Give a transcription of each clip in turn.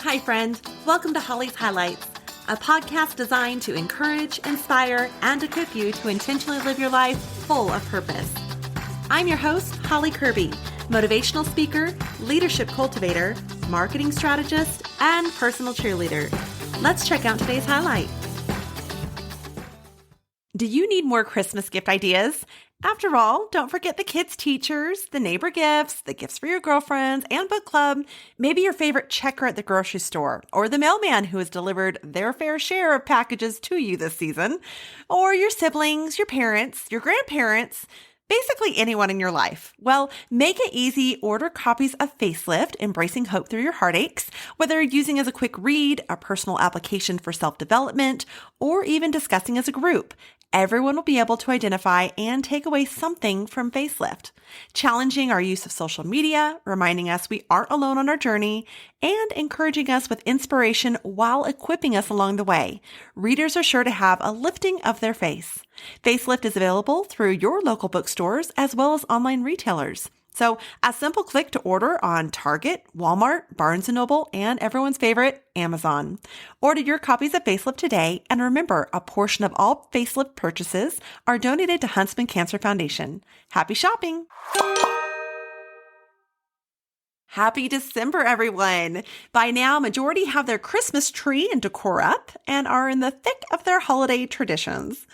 Hi, friends. Welcome to Holly's Highlights, a podcast designed to encourage, inspire, and equip you to intentionally live your life full of purpose. I'm your host, Holly Kirby, motivational speaker, leadership cultivator, marketing strategist, and personal cheerleader. Let's check out today's highlight. Do you need more Christmas gift ideas? After all, don't forget the kids' teachers, the neighbor gifts, the gifts for your girlfriends, and book club, maybe your favorite checker at the grocery store, or the mailman who has delivered their fair share of packages to you this season, or your siblings, your parents, your grandparents, basically anyone in your life. Well, make it easy. Order copies of Facelift, Embracing Hope Through Your Heartaches, whether using as a quick read, a personal application for self-development, or even discussing as a group. Everyone will be able to identify and take away something from Facelift, challenging our use of social media, reminding us we aren't alone on our journey, and encouraging us with inspiration while equipping us along the way. Readers are sure to have a lifting of their face. Facelift is available through your local bookstores as well as online retailers. So a simple click to order on Target, Walmart, Barnes & Noble, and everyone's favorite, Amazon. Order your copies of Facelift today, and remember, a portion of all Facelift purchases are donated to Huntsman Cancer Foundation. Happy shopping! Happy December, everyone! By now, majority have their Christmas tree and decor up and are in the thick of their holiday traditions.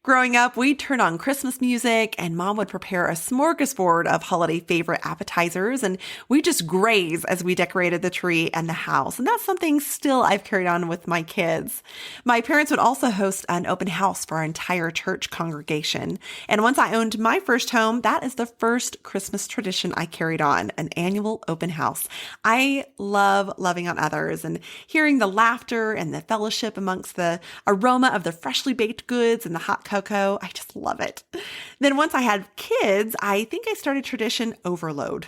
Growing up, we'd turn on Christmas music and Mom would prepare a smorgasbord of holiday favorite appetizers, and we just graze as we decorated the tree and the house. And that's something still I've carried on with my kids. My parents would also host an open house for our entire church congregation. And once I owned my first home, that is the first Christmas tradition I carried on, an annual open house. I love loving on others and hearing the laughter and the fellowship amongst the aroma of the freshly baked goods and the hot cocoa. I just love it. Then once I had kids, I think I started tradition overload.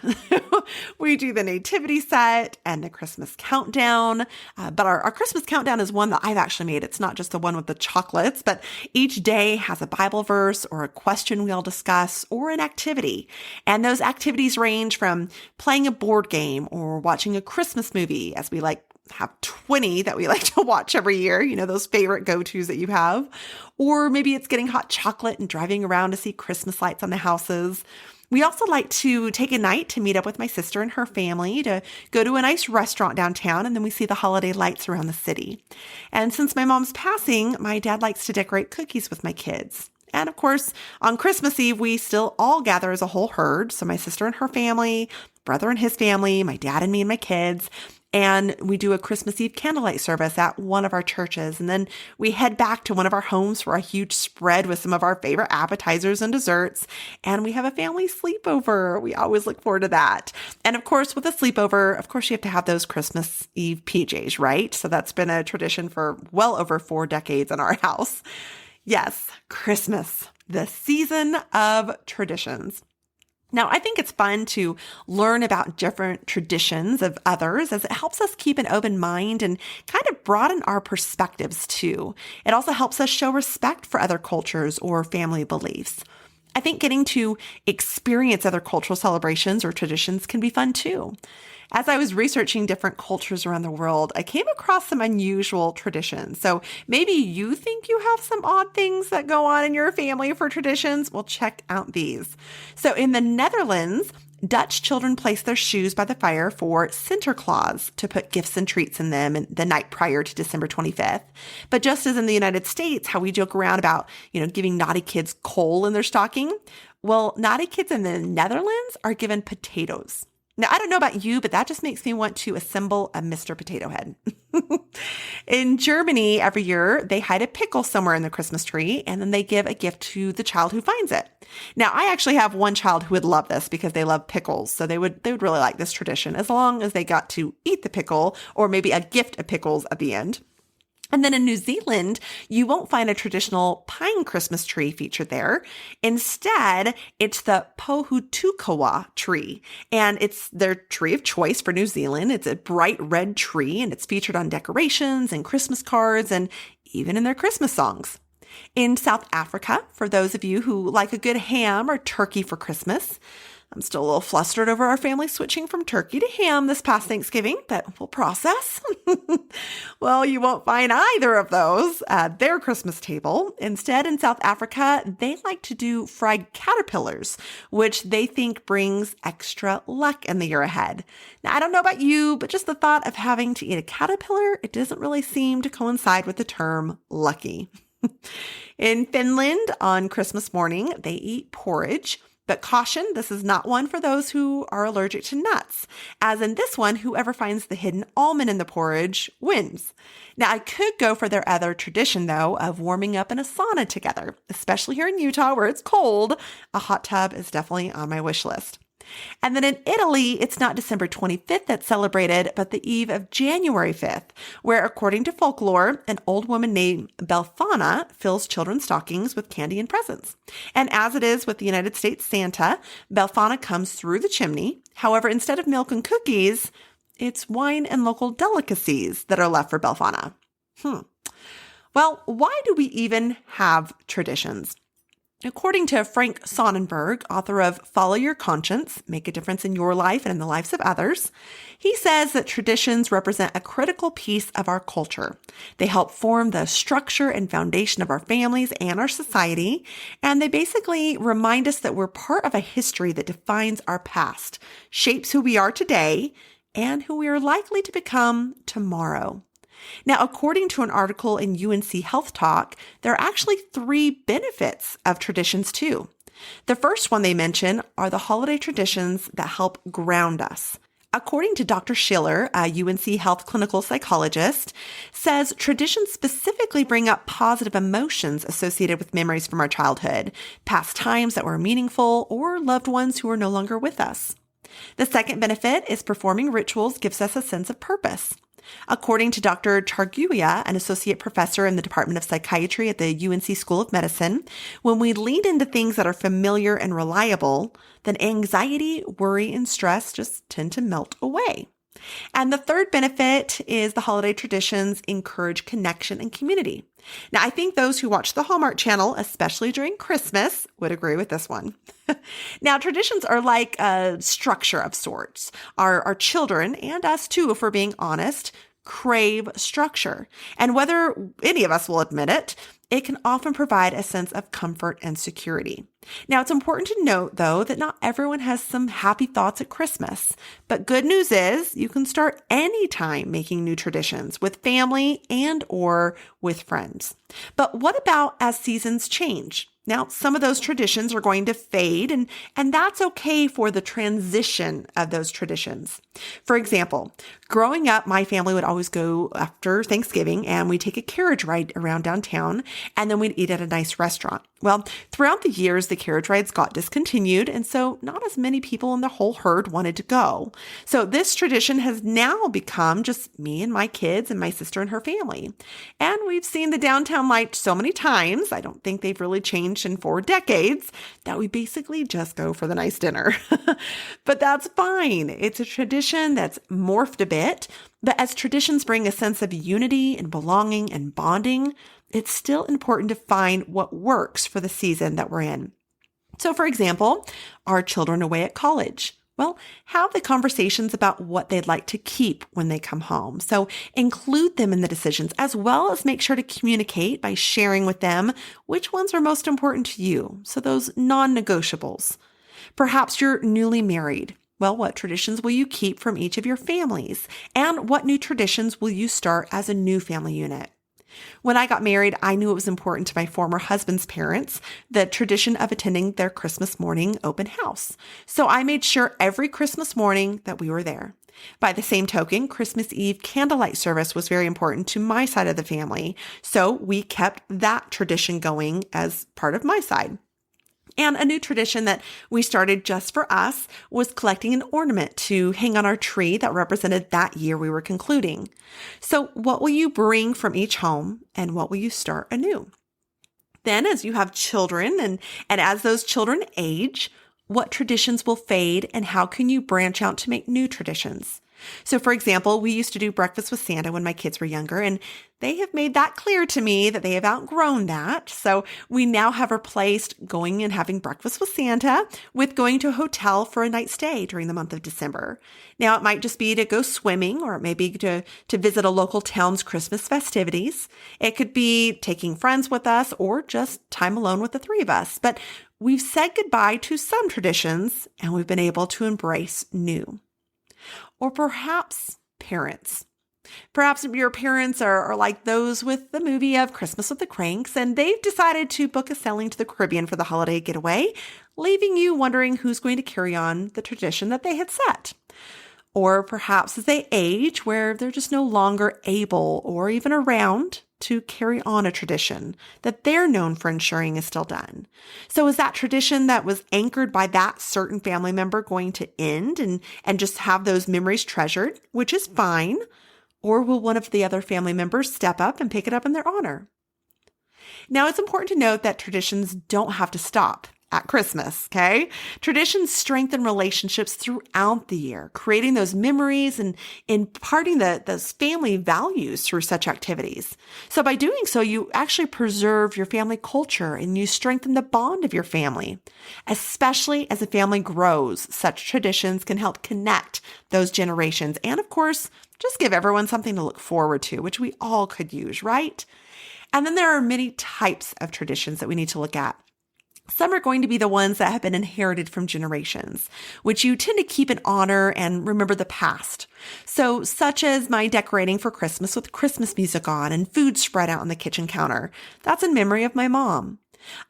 We do the nativity set and the Christmas countdown. But our Christmas countdown is one that I've actually made. It's not just the one with the chocolates, but each day has a Bible verse or a question we'll discuss or an activity. And those activities range from playing a board game or watching a Christmas movie, as we have 20 that we like to watch every year, those favorite go-tos that you have. Or maybe it's getting hot chocolate and driving around to see Christmas lights on the houses. We also like to take a night to meet up with my sister and her family to go to a nice restaurant downtown, and then we see the holiday lights around the city. And since my mom's passing, my dad likes to decorate cookies with my kids. And of course, on Christmas Eve, we still all gather as a whole herd. So my sister and her family, brother and his family, my dad and me and my kids. And we do a Christmas Eve candlelight service at one of our churches. And then we head back to one of our homes for a huge spread with some of our favorite appetizers and desserts. And we have a family sleepover. We always look forward to that. And of course, with a sleepover, of course, you have to have those Christmas Eve PJs, right? So that's been a tradition for well over 4 decades in our house. Yes, Christmas, the season of traditions. Now, I think it's fun to learn about different traditions of others as it helps us keep an open mind and kind of broaden our perspectives too. It also helps us show respect for other cultures or family beliefs. I think getting to experience other cultural celebrations or traditions can be fun too. As I was researching different cultures around the world, I came across some unusual traditions. So maybe you think you have some odd things that go on in your family for traditions. Well, check out these. So in the Netherlands, Dutch children place their shoes by the fire for Sinterklaas to put gifts and treats in them the night prior to December 25th. But just as in the United States, how we joke around about, giving naughty kids coal in their stocking, well, naughty kids in the Netherlands are given potatoes. Now, I don't know about you, but that just makes me want to assemble a Mr. Potato Head. In Germany, every year, they hide a pickle somewhere in the Christmas tree, and then they give a gift to the child who finds it. Now, I actually have one child who would love this because they love pickles. So they would really like this tradition as long as they got to eat the pickle or maybe a gift of pickles at the end. And then in New Zealand, you won't find a traditional pine Christmas tree featured there. Instead, it's the pohutukawa tree, and it's their tree of choice for New Zealand. It's a bright red tree, and it's featured on decorations and Christmas cards and even in their Christmas songs. In South Africa, for those of you who like a good ham or turkey for Christmas, I'm still a little flustered over our family switching from turkey to ham this past Thanksgiving, but we'll process. Well, you won't find either of those at their Christmas table. Instead, in South Africa, they like to do fried caterpillars, which they think brings extra luck in the year ahead. Now, I don't know about you, but just the thought of having to eat a caterpillar, it doesn't really seem to coincide with the term lucky. In Finland, on Christmas morning, they eat porridge. But caution, this is not one for those who are allergic to nuts. As in this one, whoever finds the hidden almond in the porridge wins. Now, I could go for their other tradition, though, of warming up in a sauna together. Especially here in Utah, where it's cold, a hot tub is definitely on my wish list. And then in Italy, it's not December 25th that's celebrated, but the eve of January 5th, where, according to folklore, an old woman named Befana fills children's stockings with candy and presents. And as it is with the United States Santa, Befana comes through the chimney. However, instead of milk and cookies, it's wine and local delicacies that are left for Befana. Well, why do we even have traditions? According to Frank Sonnenberg, author of Follow Your Conscience, Make a Difference in Your Life and in the Lives of Others, he says that traditions represent a critical piece of our culture. They help form the structure and foundation of our families and our society, and they basically remind us that we're part of a history that defines our past, shapes who we are today, and who we are likely to become tomorrow. Now, according to an article in UNC Health Talk, there are actually 3 benefits of traditions too. The first one they mention are the holiday traditions that help ground us. According to Dr. Schiller, a UNC Health clinical psychologist, says traditions specifically bring up positive emotions associated with memories from our childhood, past times that were meaningful, or loved ones who are no longer with us. The second benefit is performing rituals gives us a sense of purpose. According to Dr. Charguia, an associate professor in the Department of Psychiatry at the UNC School of Medicine, when we lean into things that are familiar and reliable, then anxiety, worry, and stress just tend to melt away. And the third benefit is the holiday traditions encourage connection and community. Now, I think those who watch the Hallmark Channel, especially during Christmas, would agree with this one. Now, traditions are like a structure of sorts. Our children, and us too, if we're being honest, crave structure. And whether any of us will admit it, it can often provide a sense of comfort and security. Now, it's important to note, though, that not everyone has some happy thoughts at Christmas. But good news is you can start anytime making new traditions with family and or with friends. But what about as seasons change? Now, some of those traditions are going to fade, and that's okay for the transition of those traditions. For example, growing up, my family would always go after Thanksgiving and we'd take a carriage ride around downtown and then we'd eat at a nice restaurant. Well, throughout the years, the carriage rides got discontinued, and so not as many people in the whole herd wanted to go. So this tradition has now become just me and my kids and my sister and her family. And we've seen the downtown light so many times, I don't think they've really changed in 4 decades, that we basically just go for the nice dinner. But that's fine. It's a tradition that's morphed a bit, but as traditions bring a sense of unity and belonging and bonding, it's still important to find what works for the season that we're in. So, for example, are children away at college? Well, have the conversations about what they'd like to keep when they come home. So include them in the decisions, as well as make sure to communicate by sharing with them which ones are most important to you. So those non-negotiables. Perhaps you're newly married. Well, what traditions will you keep from each of your families? And what new traditions will you start as a new family unit? When I got married, I knew it was important to my former husband's parents, the tradition of attending their Christmas morning open house. So I made sure every Christmas morning that we were there. By the same token, Christmas Eve candlelight service was very important to my side of the family. So we kept that tradition going as part of my side. And a new tradition that we started just for us was collecting an ornament to hang on our tree that represented that year we were concluding. So what will you bring from each home and what will you start anew? Then as you have children and as those children age, what traditions will fade and how can you branch out to make new traditions? So, for example, we used to do breakfast with Santa when my kids were younger, and they have made that clear to me that they have outgrown that. So we now have replaced going and having breakfast with Santa with going to a hotel for a night stay during the month of December. Now, it might just be to go swimming, or it may be to visit a local town's Christmas festivities. It could be taking friends with us or just time alone with the three of us. But we've said goodbye to some traditions and we've been able to embrace new. Or perhaps parents. Perhaps your parents are like those with the movie of Christmas with the Cranks, and they've decided to book a sailing to the Caribbean for the holiday getaway, leaving you wondering who's going to carry on the tradition that they had set. Or perhaps as they age, where they're just no longer able or even around to carry on a tradition that they're known for ensuring is still done. So is that tradition that was anchored by that certain family member going to end and just have those memories treasured, which is fine? Or will one of the other family members step up and pick it up in their honor? Now, it's important to note that traditions don't have to stop at Christmas, okay? Traditions strengthen relationships throughout the year, creating those memories and imparting those family values through such activities. So by doing so, you actually preserve your family culture and you strengthen the bond of your family. Especially as a family grows, such traditions can help connect those generations and, of course, just give everyone something to look forward to, which we all could use, right? And then there are many types of traditions that we need to look at. Some are going to be the ones that have been inherited from generations, which you tend to keep in honor and remember the past. So such as my decorating for Christmas with Christmas music on and food spread out on the kitchen counter. That's in memory of my mom.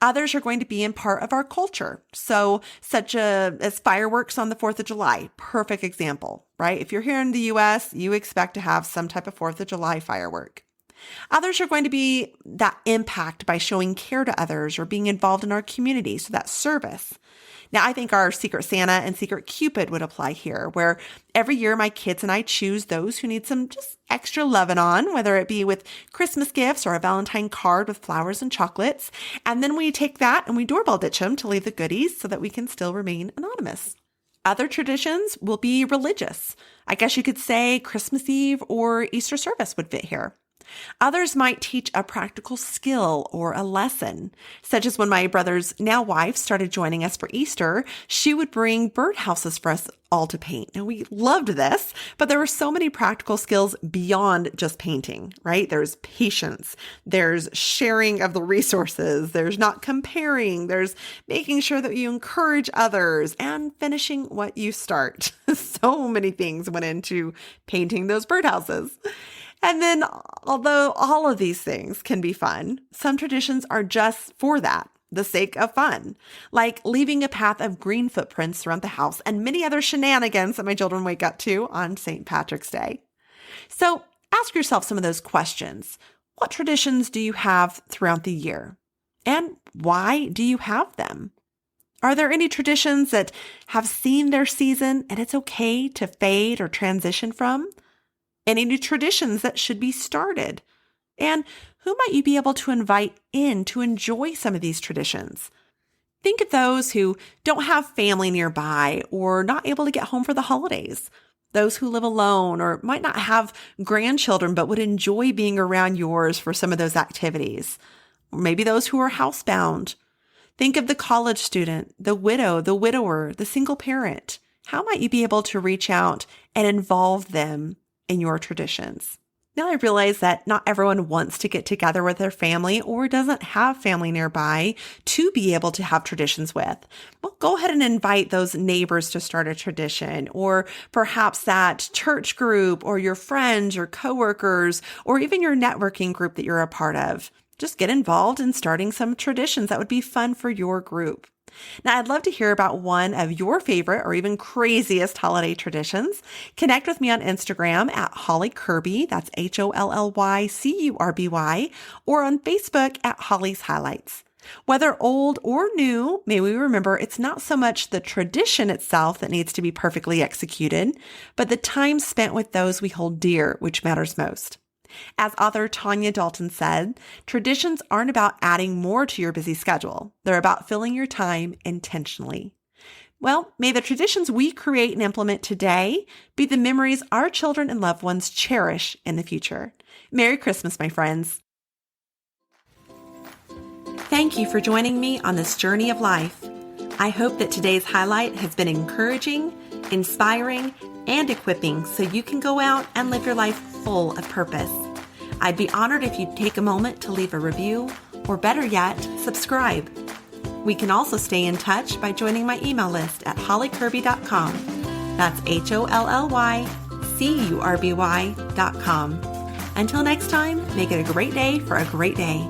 Others are going to be in part of our culture. So such as fireworks on the 4th of July, perfect example, right? If you're here in the US, you expect to have some type of 4th of July firework. Others are going to be that impact by showing care to others or being involved in our community. So that's service. Now, I think our Secret Santa and Secret Cupid would apply here, where every year my kids and I choose those who need some just extra loving on, whether it be with Christmas gifts or a Valentine card with flowers and chocolates. And then we take that and we doorbell ditch them to leave the goodies so that we can still remain anonymous. Other traditions will be religious. I guess you could say Christmas Eve or Easter service would fit here. Others might teach a practical skill or a lesson, such as when my brother's now wife started joining us for Easter, she would bring birdhouses for us all to paint. And we loved this, but there were so many practical skills beyond just painting, right? There's patience, there's sharing of the resources, there's not comparing, there's making sure that you encourage others and finishing what you start. So many things went into painting those birdhouses. And then, although all of these things can be fun, some traditions are just for that, the sake of fun, like leaving a path of green footprints around the house and many other shenanigans that my children wake up to on St. Patrick's Day. So ask yourself some of those questions. What traditions do you have throughout the year? And why do you have them? Are there any traditions that have seen their season and it's okay to fade or transition from? Any new traditions that should be started? And who might you be able to invite in to enjoy some of these traditions? Think of those who don't have family nearby or not able to get home for the holidays. Those who live alone or might not have grandchildren but would enjoy being around yours for some of those activities. Or maybe those who are housebound. Think of the college student, the widow, the widower, the single parent. How might you be able to reach out and involve them in your traditions? Now I realize that not everyone wants to get together with their family or doesn't have family nearby to be able to have traditions with. Well, go ahead and invite those neighbors to start a tradition, or perhaps that church group or your friends or coworkers or even your networking group that you're a part of. Just get involved in starting some traditions that would be fun for your group. Now, I'd love to hear about one of your favorite or even craziest holiday traditions. Connect with me on Instagram at Holly Kirby, that's HOLLYCURBY, or on Facebook at Holly's Highlights. Whether old or new, may we remember it's not so much the tradition itself that needs to be perfectly executed, but the time spent with those we hold dear, which matters most. As author Tanya Dalton said, traditions aren't about adding more to your busy schedule. They're about filling your time intentionally. Well, may the traditions we create and implement today be the memories our children and loved ones cherish in the future. Merry Christmas, my friends. Thank you for joining me on this journey of life. I hope that today's highlight has been encouraging, inspiring, and equipping so you can go out and live your life full of purpose. I'd be honored if you'd take a moment to leave a review, or better yet, subscribe. We can also stay in touch by joining my email list at hollycurby.com. That's HOLLYCURBY.com. Until next time, make it a great day for a great day.